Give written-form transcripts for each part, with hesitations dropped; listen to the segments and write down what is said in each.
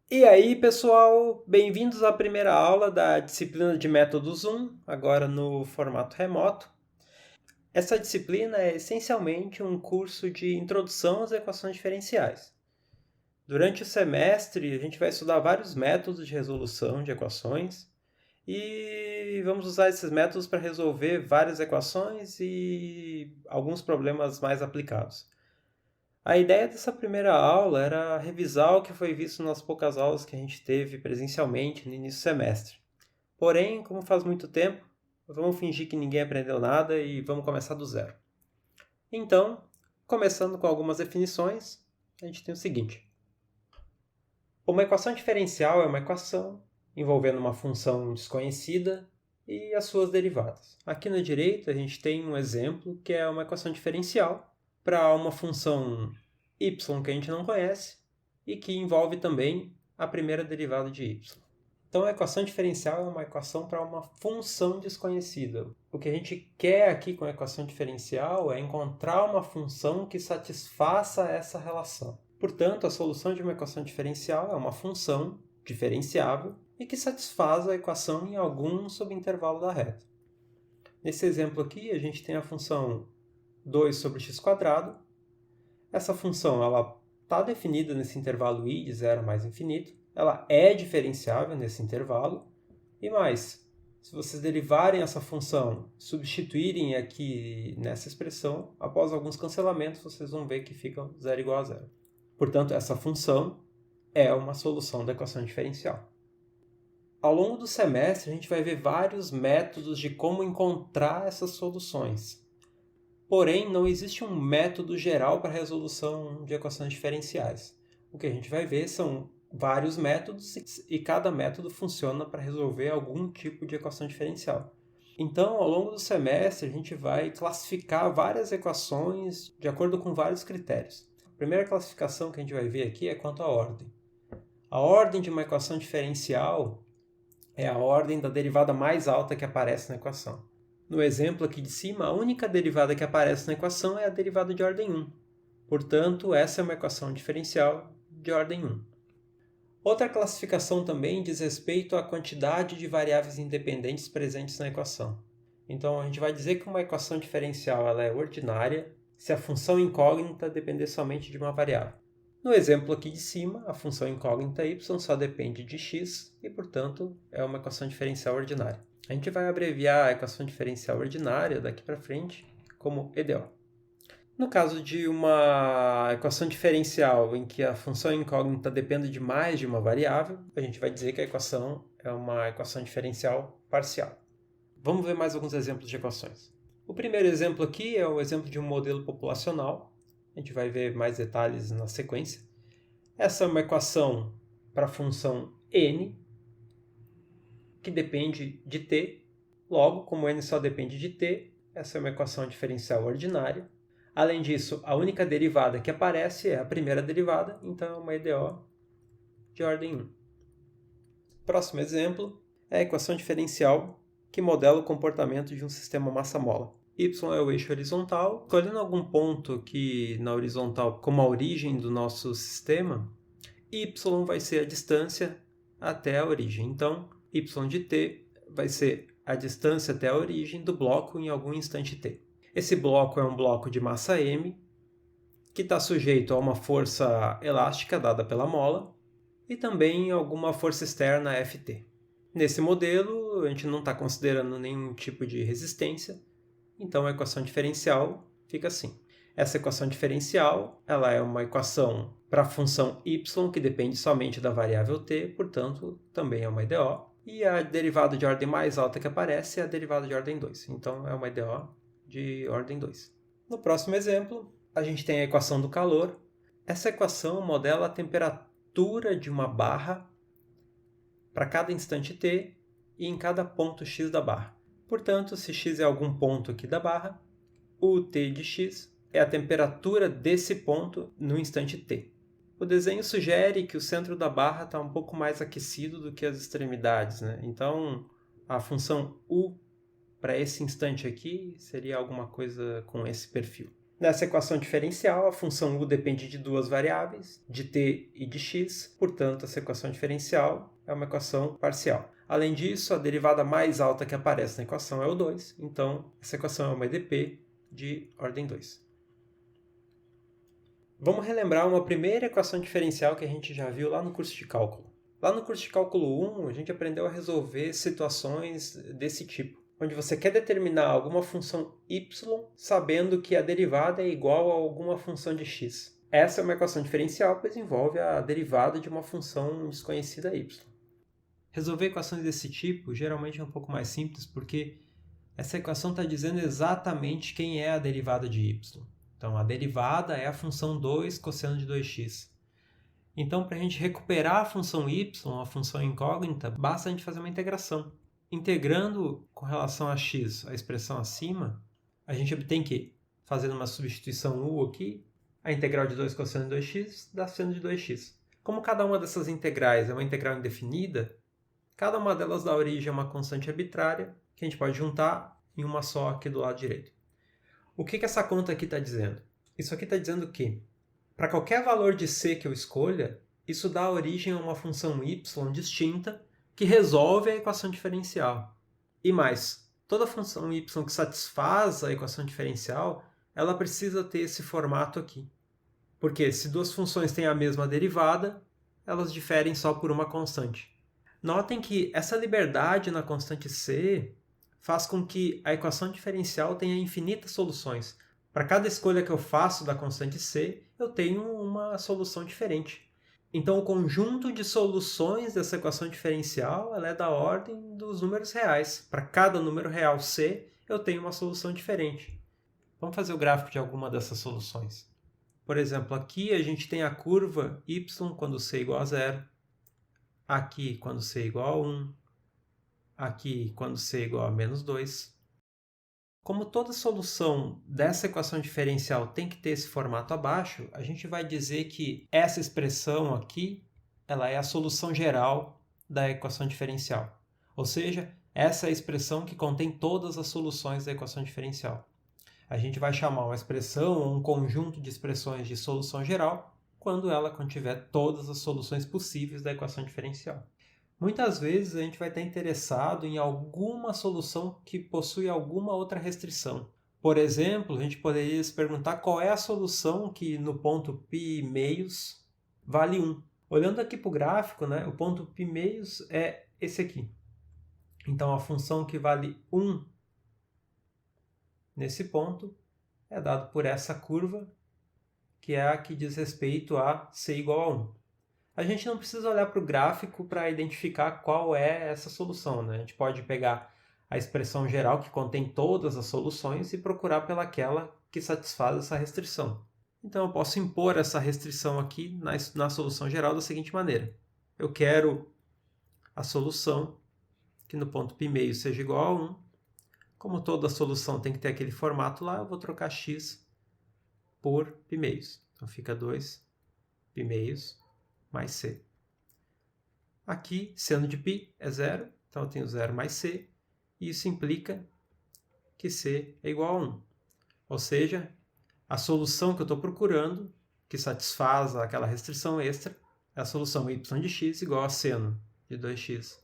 E aí, pessoal, bem-vindos à primeira aula da disciplina de Métodos 1, agora no formato remoto. Essa disciplina é essencialmente um curso de introdução às equações diferenciais. Durante o semestre, a gente vai estudar vários métodos de resolução de equações e vamos usar esses métodos para resolver várias equações e alguns problemas mais aplicados. A ideia dessa primeira aula era revisar o que foi visto nas poucas aulas que a gente teve presencialmente no início do semestre. Porém, como faz muito tempo, vamos fingir que ninguém aprendeu nada e vamos começar do zero. Então, começando com algumas definições, a gente tem o seguinte: uma equação diferencial é uma equação envolvendo uma função desconhecida e as suas derivadas. Aqui na direita, a gente tem um exemplo que é uma equação diferencial para uma função y que a gente não conhece e que envolve também a primeira derivada de y. Então, a equação diferencial é uma equação para uma função desconhecida. O que a gente quer aqui com a equação diferencial é encontrar uma função que satisfaça essa relação. Portanto, a solução de uma equação diferencial é uma função diferenciável e que satisfaz a equação em algum subintervalo da reta. Nesse exemplo aqui, a gente tem a função 2 sobre x². Essa função está definida nesse intervalo i de 0 mais infinito. Ela é diferenciável nesse intervalo. E mais, se vocês derivarem essa função, substituírem aqui nessa expressão, após alguns cancelamentos, vocês vão ver que fica 0 igual a zero. Portanto, essa função é uma solução da equação diferencial. Ao longo do semestre, a gente vai ver vários métodos de como encontrar essas soluções. Porém, não existe um método geral para a resolução de equações diferenciais. O que a gente vai ver são vários métodos e cada método funciona para resolver algum tipo de equação diferencial. Então, ao longo do semestre, a gente vai classificar várias equações de acordo com vários critérios. A primeira classificação que a gente vai ver aqui é quanto à ordem. A ordem de uma equação diferencial é a ordem da derivada mais alta que aparece na equação. No exemplo aqui de cima, a única derivada que aparece na equação é a derivada de ordem 1. Portanto, essa é uma equação diferencial de ordem 1. Outra classificação também diz respeito à quantidade de variáveis independentes presentes na equação. Então, a gente vai dizer que uma equação diferencial ela é ordinária se a função incógnita depender somente de uma variável. No exemplo aqui de cima, a função incógnita y só depende de x e, portanto, é uma equação diferencial ordinária. A gente vai abreviar a equação diferencial ordinária daqui para frente como EDO. No caso de uma equação diferencial em que a função incógnita depende de mais de uma variável, a gente vai dizer que a equação é uma equação diferencial parcial. Vamos ver mais alguns exemplos de equações. O primeiro exemplo aqui é o exemplo de um modelo populacional. A gente vai ver mais detalhes na sequência. Essa é uma equação para a função n, que depende de t. Logo, como n só depende de t, essa é uma equação diferencial ordinária. Além disso, a única derivada que aparece é a primeira derivada, então é uma EDO de ordem 1. Próximo exemplo é a equação diferencial que modela o comportamento de um sistema massa-mola. Y é o eixo horizontal. Escolhendo algum ponto aqui na horizontal como a origem do nosso sistema, y vai ser a distância até a origem. Então, y de t vai ser a distância até a origem do bloco em algum instante t. Esse bloco é um bloco de massa m, que está sujeito a uma força elástica dada pela mola e também alguma força externa Ft. Nesse modelo, a gente não está considerando nenhum tipo de resistência, então a equação diferencial fica assim. Essa equação diferencial ela é uma equação para a função y que depende somente da variável t, portanto, também é uma EDO. E a derivada de ordem mais alta que aparece é a derivada de ordem 2. Então, é uma EDO de ordem 2. No próximo exemplo, a gente tem a equação do calor. Essa equação modela a temperatura de uma barra para cada instante t e em cada ponto x da barra. Portanto, se x é algum ponto aqui da barra, o t de x é a temperatura desse ponto no instante t. O desenho sugere que o centro da barra está um pouco mais aquecido do que as extremidades, né? Então, a função u para esse instante aqui seria alguma coisa com esse perfil. Nessa equação diferencial, a função u depende de duas variáveis, de t e de x, portanto, essa equação diferencial é uma equação parcial. Além disso, a derivada mais alta que aparece na equação é o 2, então essa equação é uma EDP de ordem 2. Vamos relembrar uma primeira equação diferencial que a gente já viu lá no curso de cálculo. Lá no curso de cálculo 1, a gente aprendeu a resolver situações desse tipo, onde você quer determinar alguma função y sabendo que a derivada é igual a alguma função de x. Essa é uma equação diferencial, pois envolve a derivada de uma função desconhecida y. Resolver equações desse tipo geralmente é um pouco mais simples, porque essa equação está dizendo exatamente quem é a derivada de y. Então, a derivada é a função 2 cosseno de 2x. Então, para a gente recuperar a função y, a função incógnita, basta a gente fazer uma integração. Integrando com relação a x a expressão acima, a gente obtém que, fazendo uma substituição u aqui, a integral de 2 cosseno de 2x dá seno de 2x. Como cada uma dessas integrais é uma integral indefinida, cada uma delas dá origem a uma constante arbitrária que a gente pode juntar em uma só aqui do lado direito. O que essa conta aqui está dizendo? Isso aqui está dizendo que, para qualquer valor de c que eu escolha, isso dá origem a uma função y distinta que resolve a equação diferencial. E mais, toda função y que satisfaz a equação diferencial, ela precisa ter esse formato aqui. Porque se duas funções têm a mesma derivada, elas diferem só por uma constante. Notem que essa liberdade na constante c faz com que a equação diferencial tenha infinitas soluções. Para cada escolha que eu faço da constante c, eu tenho uma solução diferente. Então, o conjunto de soluções dessa equação diferencial ela é da ordem dos números reais. Para cada número real c, eu tenho uma solução diferente. Vamos fazer o gráfico de alguma dessas soluções. Por exemplo, aqui a gente tem a curva y quando c é igual a 0, aqui quando c é igual a 1, aqui quando c é igual a menos 2. Como toda solução dessa equação diferencial tem que ter esse formato abaixo, a gente vai dizer que essa expressão aqui ela é a solução geral da equação diferencial. Ou seja, essa é a expressão que contém todas as soluções da equação diferencial. A gente vai chamar uma expressão ou um conjunto de expressões de solução geral quando ela contiver todas as soluções possíveis da equação diferencial. Muitas vezes a gente vai estar interessado em alguma solução que possui alguma outra restrição. Por exemplo, a gente poderia se perguntar qual é a solução que no ponto π meios vale 1. Olhando aqui para o gráfico, o ponto π meios é esse aqui. Então, a função que vale 1 nesse ponto é dado por essa curva, que é a que diz respeito a c igual a 1. A gente não precisa olhar para o gráfico para identificar qual é essa solução. A gente pode pegar a expressão geral que contém todas as soluções e procurar pelaquela que satisfaz essa restrição. Então, eu posso impor essa restrição aqui na solução geral da seguinte maneira. Eu quero a solução que no ponto π meio seja igual a 1. Como toda solução tem que ter aquele formato lá, eu vou trocar x por π meios. Então, fica 2 π meios mais c. Aqui, seno de π é 0, então eu tenho 0 mais c, e isso implica que c é igual a 1. Ou seja, a solução que eu estou procurando, que satisfaz aquela restrição extra, é a solução y de x igual a seno de 2x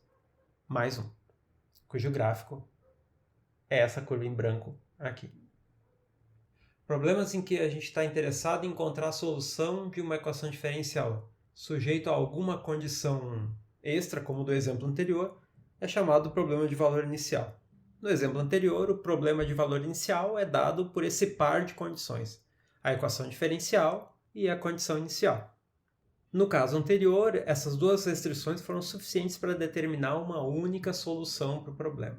mais 1, cujo gráfico é essa curva em branco aqui. Problemas em que a gente está interessado em encontrar a solução de uma equação diferencial sujeito a alguma condição extra, como do exemplo anterior, é chamado problema de valor inicial. No exemplo anterior, o problema de valor inicial é dado por esse par de condições, a equação diferencial e a condição inicial. No caso anterior, essas duas restrições foram suficientes para determinar uma única solução para o problema.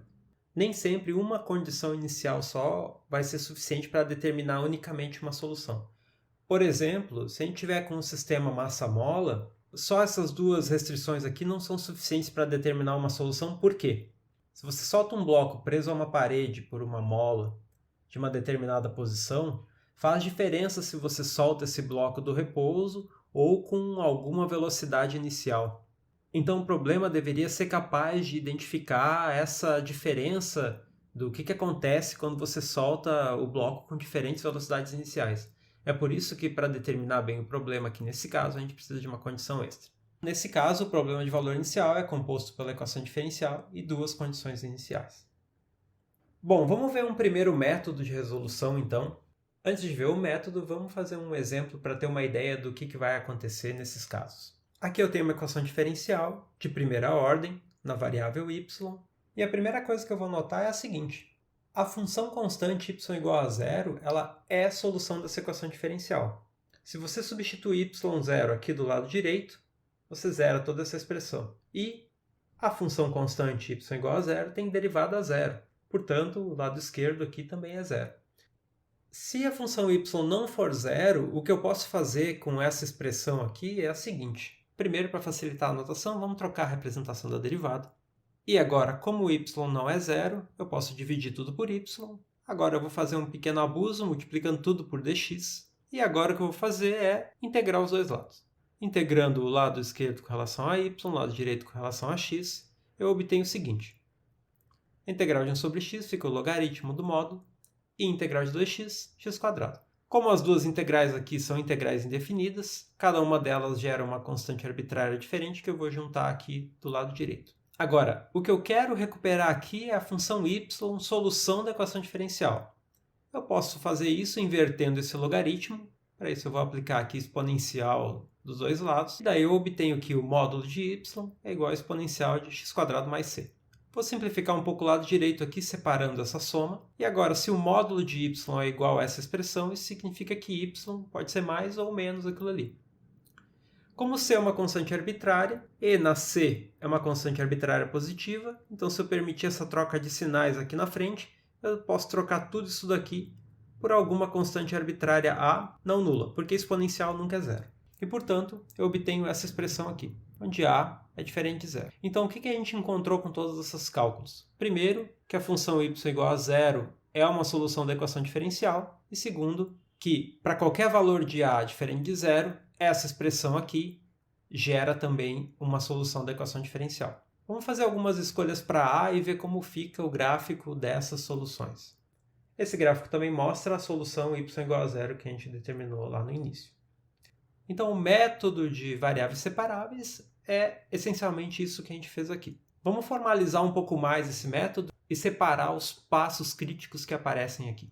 Nem sempre uma condição inicial só vai ser suficiente para determinar unicamente uma solução. Por exemplo, se a gente tiver com um sistema massa-mola, só essas duas restrições aqui não são suficientes para determinar uma solução. Por quê? Se você solta um bloco preso a uma parede por uma mola de uma determinada posição, faz diferença se você solta esse bloco do repouso ou com alguma velocidade inicial. Então o problema deveria ser capaz de identificar essa diferença do que acontece quando você solta o bloco com diferentes velocidades iniciais. É por isso que, para determinar bem o problema aqui nesse caso, a gente precisa de uma condição extra. Nesse caso, o problema de valor inicial é composto pela equação diferencial e duas condições iniciais. Bom, vamos ver um primeiro método de resolução, então. Antes de ver o método, vamos fazer um exemplo para ter uma ideia do que vai acontecer nesses casos. Aqui eu tenho uma equação diferencial de primeira ordem, na variável y, e a primeira coisa que eu vou notar é a seguinte. A função constante y igual a zero, ela é a solução dessa equação diferencial. Se você substituir y0 aqui do lado direito, você zera toda essa expressão. E a função constante y igual a zero tem derivada a zero. Portanto, o lado esquerdo aqui também é zero. Se a função y não for zero, o que eu posso fazer com essa expressão aqui é a seguinte. Primeiro, para facilitar a notação, vamos trocar a representação da derivada. E agora, como y não é zero, eu posso dividir tudo por y. Agora eu vou fazer um pequeno abuso, multiplicando tudo por dx. E agora o que eu vou fazer é integrar os dois lados. Integrando o lado esquerdo com relação a y, o lado direito com relação a x, eu obtenho o seguinte. A integral de 1 sobre x fica o logaritmo do módulo, e integral de 2x, x². Como as duas integrais aqui são integrais indefinidas, cada uma delas gera uma constante arbitrária diferente que eu vou juntar aqui do lado direito. Agora, o que eu quero recuperar aqui é a função y, solução da equação diferencial. Eu posso fazer isso invertendo esse logaritmo. Para isso eu vou aplicar aqui exponencial dos dois lados. E daí eu obtenho que o módulo de y é igual a exponencial de x² mais c. Vou simplificar um pouco o lado direito aqui, separando essa soma. E agora, se o módulo de y é igual a essa expressão, isso significa que y pode ser mais ou menos aquilo ali. Como c é uma constante arbitrária, e na c é uma constante arbitrária positiva, então se eu permitir essa troca de sinais aqui na frente, eu posso trocar tudo isso daqui por alguma constante arbitrária a não nula, porque exponencial nunca é zero. E, portanto, eu obtenho essa expressão aqui, onde a é diferente de zero. Então, o que a gente encontrou com todos esses cálculos? Primeiro, que a função y igual a zero é uma solução da equação diferencial. E segundo, que para qualquer valor de a diferente de zero, essa expressão aqui gera também uma solução da equação diferencial. Vamos fazer algumas escolhas para a e ver como fica o gráfico dessas soluções. Esse gráfico também mostra a solução y igual a zero que a gente determinou lá no início. Então, o método de variáveis separáveis é essencialmente isso que a gente fez aqui. Vamos formalizar um pouco mais esse método e separar os passos críticos que aparecem aqui.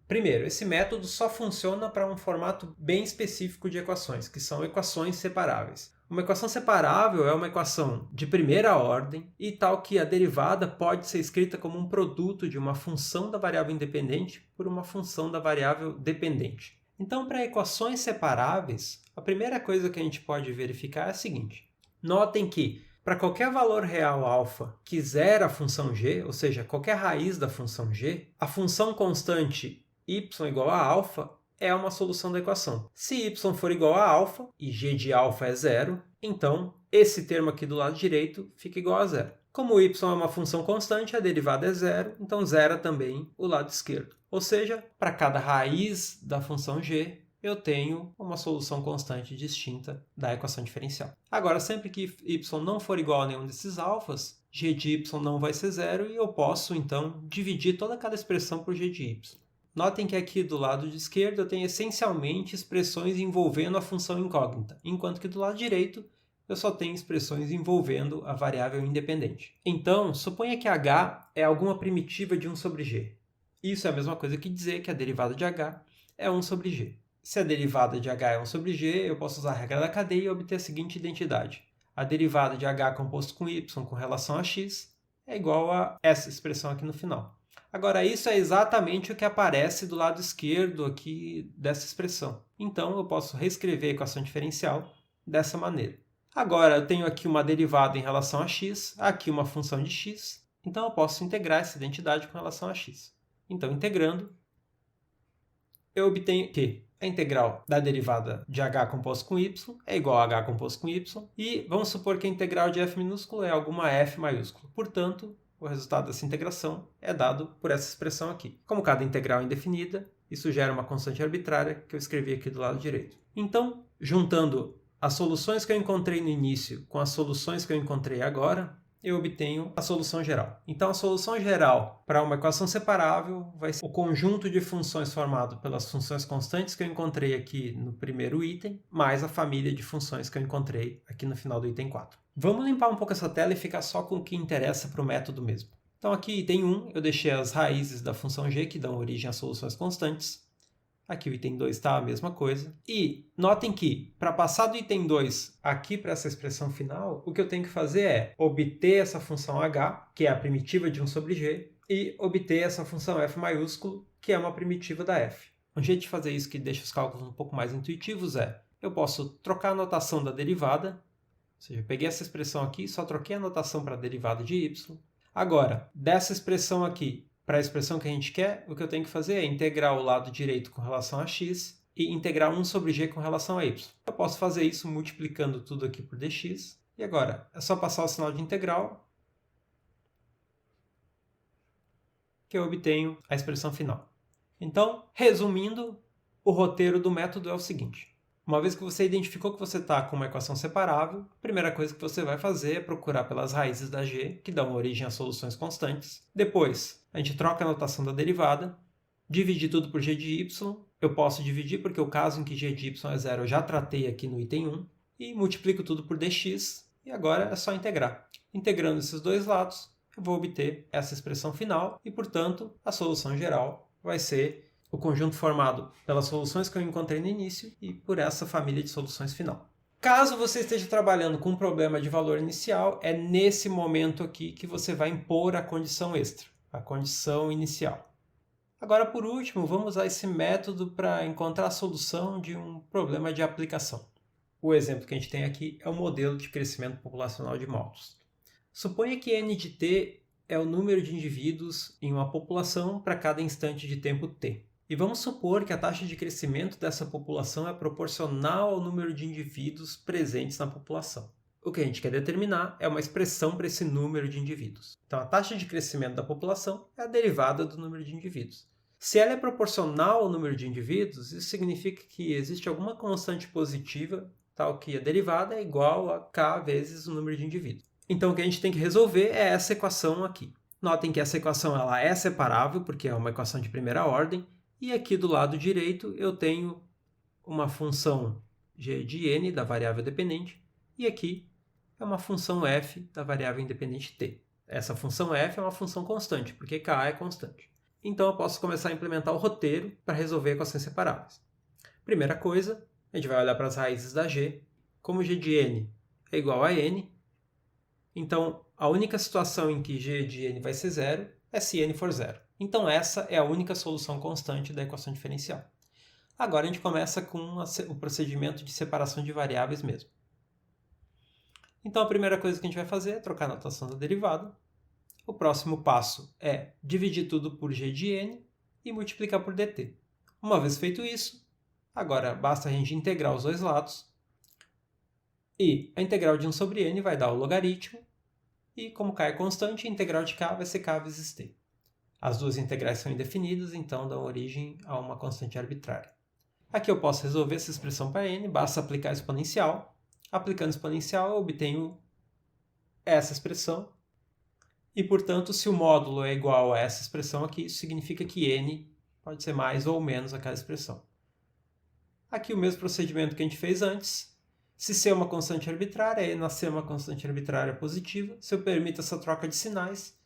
Primeiro, esse método só funciona para um formato bem específico de equações, que são equações separáveis. Uma equação separável é uma equação de primeira ordem e tal que a derivada pode ser escrita como um produto de uma função da variável independente por uma função da variável dependente. Então, para equações separáveis, a primeira coisa que a gente pode verificar é a seguinte. Notem que, para qualquer valor real α que zera a função g, ou seja, qualquer raiz da função g, a função constante y igual a α é uma solução da equação. Se y for igual a α e g de α é zero, então esse termo aqui do lado direito fica igual a zero. Como y é uma função constante, a derivada é zero, então zera também o lado esquerdo. Ou seja, para cada raiz da função g, eu tenho uma solução constante distinta da equação diferencial. Agora, sempre que y não for igual a nenhum desses alfas, g de y não vai ser zero e eu posso, então, dividir toda aquela expressão por g de y. Notem que aqui do lado de esquerdo eu tenho essencialmente expressões envolvendo a função incógnita, enquanto que do lado direito eu só tenho expressões envolvendo a variável independente. Então, suponha que h é alguma primitiva de 1 sobre g. Isso é a mesma coisa que dizer que a derivada de h é 1 sobre g. Se a derivada de h é 1 sobre g, eu posso usar a regra da cadeia e obter a seguinte identidade. A derivada de h composto com y com relação a x é igual a essa expressão aqui no final. Agora, isso é exatamente o que aparece do lado esquerdo aqui dessa expressão. Então, eu posso reescrever a equação diferencial dessa maneira. Agora, eu tenho aqui uma derivada em relação a x, aqui uma função de x, então eu posso integrar essa identidade com relação a x. Então, integrando, eu obtenho que a integral da derivada de h composto com y é igual a h composto com y, e vamos supor que a integral de f minúsculo é alguma f maiúsculo. Portanto, o resultado dessa integração é dado por essa expressão aqui. Como cada integral é indefinida, isso gera uma constante arbitrária que eu escrevi aqui do lado direito. Então, juntando as soluções que eu encontrei no início com as soluções que eu encontrei agora, eu obtenho a solução geral. Então, a solução geral para uma equação separável vai ser o conjunto de funções formado pelas funções constantes que eu encontrei aqui no primeiro item, mais a família de funções que eu encontrei aqui no final do item 4. Vamos limpar um pouco essa tela e ficar só com o que interessa para o método mesmo. Então, aqui, item 1, eu deixei as raízes da função g, que dão origem às soluções constantes. Aqui o item 2 está a mesma coisa. E notem que, para passar do item 2 aqui para essa expressão final, o que eu tenho que fazer é obter essa função h, que é a primitiva de 1 sobre g, e obter essa função f maiúsculo, que é uma primitiva da f. Um jeito de fazer isso que deixa os cálculos um pouco mais intuitivos é, eu posso trocar a notação da derivada, ou seja, eu peguei essa expressão aqui, só troquei a notação para a derivada de y. Agora, dessa expressão aqui, para a expressão que a gente quer, o que eu tenho que fazer é integrar o lado direito com relação a x e integrar 1 sobre g com relação a y. Eu posso fazer isso multiplicando tudo aqui por dx. E agora, é só passar o sinal de integral que eu obtenho a expressão final. Então, resumindo, o roteiro do método é o seguinte. Uma vez que você identificou que você está com uma equação separável, a primeira coisa que você vai fazer é procurar pelas raízes da g, que dão origem a soluções constantes. Depois, a gente troca a notação da derivada, dividir tudo por g de y. Eu posso dividir porque o caso em que g de y é zero eu já tratei aqui no item 1. E multiplico tudo por dx, e agora é só integrar. Integrando esses dois lados, eu vou obter essa expressão final, e, portanto, a solução geral vai ser o conjunto formado pelas soluções que eu encontrei no início e por essa família de soluções final. Caso você esteja trabalhando com um problema de valor inicial, é nesse momento aqui que você vai impor a condição extra, a condição inicial. Agora, por último, vamos usar esse método para encontrar a solução de um problema de aplicação. O exemplo que a gente tem aqui é o modelo de crescimento populacional de motos. Suponha que n de t é o número de indivíduos em uma população para cada instante de tempo t. E vamos supor que a taxa de crescimento dessa população é proporcional ao número de indivíduos presentes na população. O que a gente quer determinar é uma expressão para esse número de indivíduos. Então, a taxa de crescimento da população é a derivada do número de indivíduos. Se ela é proporcional ao número de indivíduos, isso significa que existe alguma constante positiva, tal que a derivada é igual a k vezes o número de indivíduos. Então, o que a gente tem que resolver é essa equação aqui. Notem que essa equação ela é separável, porque é uma equação de primeira ordem, e aqui do lado direito eu tenho uma função g de n da variável dependente, e aqui é uma função f da variável independente t. Essa função f é uma função constante, porque k é constante. Então eu posso começar a implementar o roteiro para resolver equações separáveis. Primeira coisa, a gente vai olhar para as raízes da g. Como g de n é igual a n, então a única situação em que g de n vai ser zero é se n for zero. Então essa é a única solução constante da equação diferencial. Agora a gente começa com o procedimento de separação de variáveis mesmo. Então a primeira coisa que a gente vai fazer é trocar a notação da derivada. O próximo passo é dividir tudo por g de n e multiplicar por dt. Uma vez feito isso, agora basta a gente integrar os dois lados. E a integral de 1 sobre n vai dar o logaritmo. E como k é constante, a integral de k vai ser k vezes t. As duas integrais são indefinidas, então dão origem a uma constante arbitrária. Aqui eu posso resolver essa expressão para n, basta aplicar exponencial. Aplicando exponencial, eu obtenho essa expressão. E, portanto, se o módulo é igual a essa expressão aqui, isso significa que n pode ser mais ou menos aquela expressão. Aqui o mesmo procedimento que a gente fez antes. Se C é uma constante arbitrária, e nascer uma constante arbitrária positiva, se eu permito essa troca de sinais,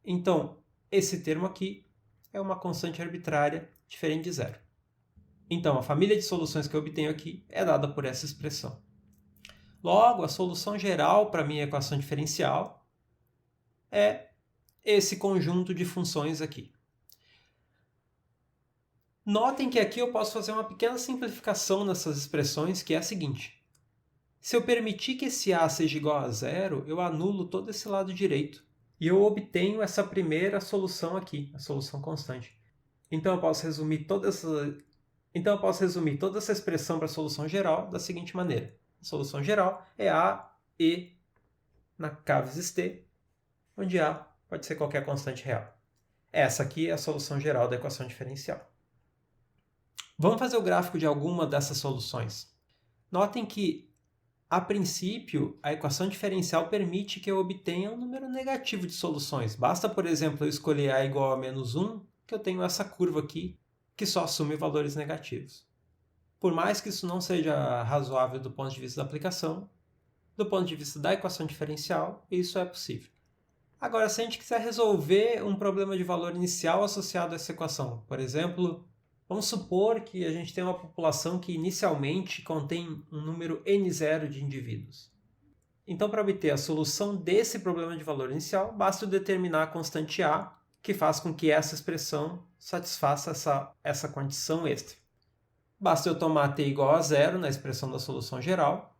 então esse termo aqui é uma constante arbitrária diferente de zero. Então, a família de soluções que eu obtenho aqui é dada por essa expressão. Logo, a solução geral para a minha equação diferencial é esse conjunto de funções aqui. Notem que aqui eu posso fazer uma pequena simplificação nessas expressões, que é a seguinte. Se eu permitir que esse a seja igual a zero, eu anulo todo esse lado direito. E eu obtenho essa primeira solução aqui, a solução constante. Então eu posso resumir toda essa expressão para a solução geral da seguinte maneira. A solução geral é a e na k vezes t, onde a pode ser qualquer constante real. Essa aqui é a solução geral da equação diferencial. Vamos fazer o gráfico de alguma dessas soluções. Notem que A princípio, a equação diferencial permite que eu obtenha um número negativo de soluções. Basta, por exemplo, eu escolher a igual a menos 1, que eu tenho essa curva aqui, que só assume valores negativos. Por mais que isso não seja razoável do ponto de vista da aplicação, do ponto de vista da equação diferencial, isso é possível. Agora, se a gente quiser resolver um problema de valor inicial associado a essa equação, por exemplo, vamos supor que a gente tem uma população que inicialmente contém um número n0 de indivíduos. Então, para obter a solução desse problema de valor inicial, basta eu determinar a constante A, que faz com que essa expressão satisfaça essa condição extra. Basta eu tomar t igual a zero na expressão da solução geral.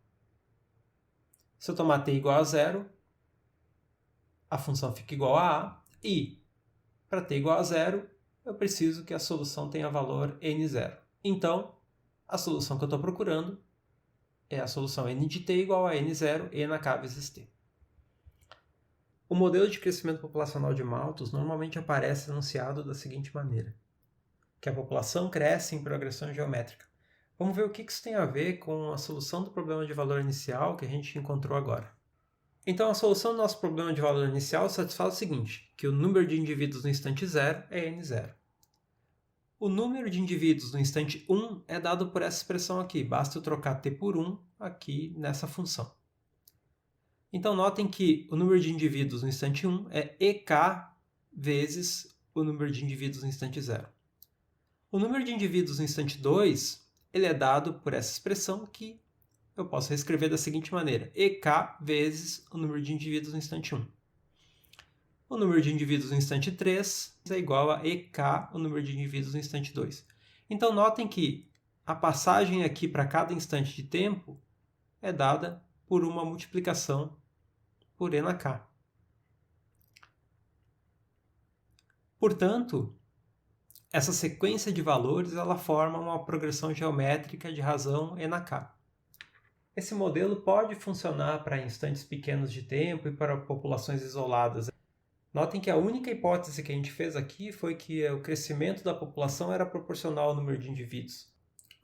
Se eu tomar t igual a zero, a função fica igual a A, e para t igual a zero, eu preciso que a solução tenha valor n0. Então, a solução que eu estou procurando é a solução n de t igual a n0, e na k vezes t. O modelo de crescimento populacional de Malthus normalmente aparece enunciado da seguinte maneira: que a população cresce em progressão geométrica. Vamos ver o que isso tem a ver com a solução do problema de valor inicial que a gente encontrou agora. Então, a solução do nosso problema de valor inicial satisfaz o seguinte, que o número de indivíduos no instante 0 é n0. O número de indivíduos no instante 1 é dado por essa expressão aqui, basta eu trocar t por 1 aqui nessa função. Então, notem que o número de indivíduos no instante 1 é ek vezes o número de indivíduos no instante 0. O número de indivíduos no instante 2 ele é dado por essa expressão que eu posso reescrever da seguinte maneira: ek vezes o número de indivíduos no instante 1. O número de indivíduos no instante 3 é igual a ek, o número de indivíduos no instante 2. Então, notem que a passagem aqui para cada instante de tempo é dada por uma multiplicação por e na k. Portanto, essa sequência de valores ela forma uma progressão geométrica de razão e na k. Esse modelo pode funcionar para instantes pequenos de tempo e para populações isoladas. Notem que a única hipótese que a gente fez aqui foi que o crescimento da população era proporcional ao número de indivíduos.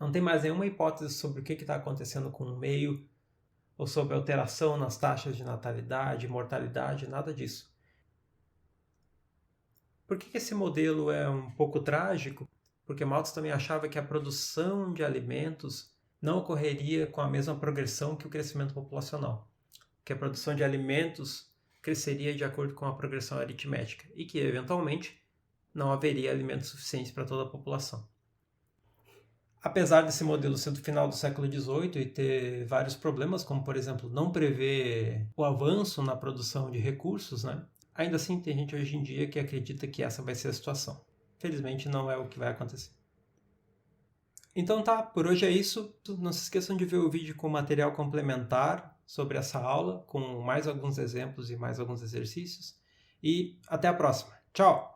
Não tem mais nenhuma hipótese sobre o que está acontecendo com o meio, ou sobre alteração nas taxas de natalidade, mortalidade, nada disso. Por que esse modelo é um pouco trágico? Porque Malthus também achava que a produção de alimentos não ocorreria com a mesma progressão que o crescimento populacional. Que a produção de alimentos cresceria de acordo com a progressão aritmética e que, eventualmente, não haveria alimentos suficientes para toda a população. Apesar desse modelo ser do final do século XVIII e ter vários problemas, como, por exemplo, não prever o avanço na produção de recursos, ainda assim tem gente hoje em dia que acredita que essa vai ser a situação. Felizmente, não é o que vai acontecer. Então tá, por hoje é isso. Não se esqueçam de ver o vídeo com material complementar sobre essa aula, com mais alguns exemplos e mais alguns exercícios. E até a próxima. Tchau!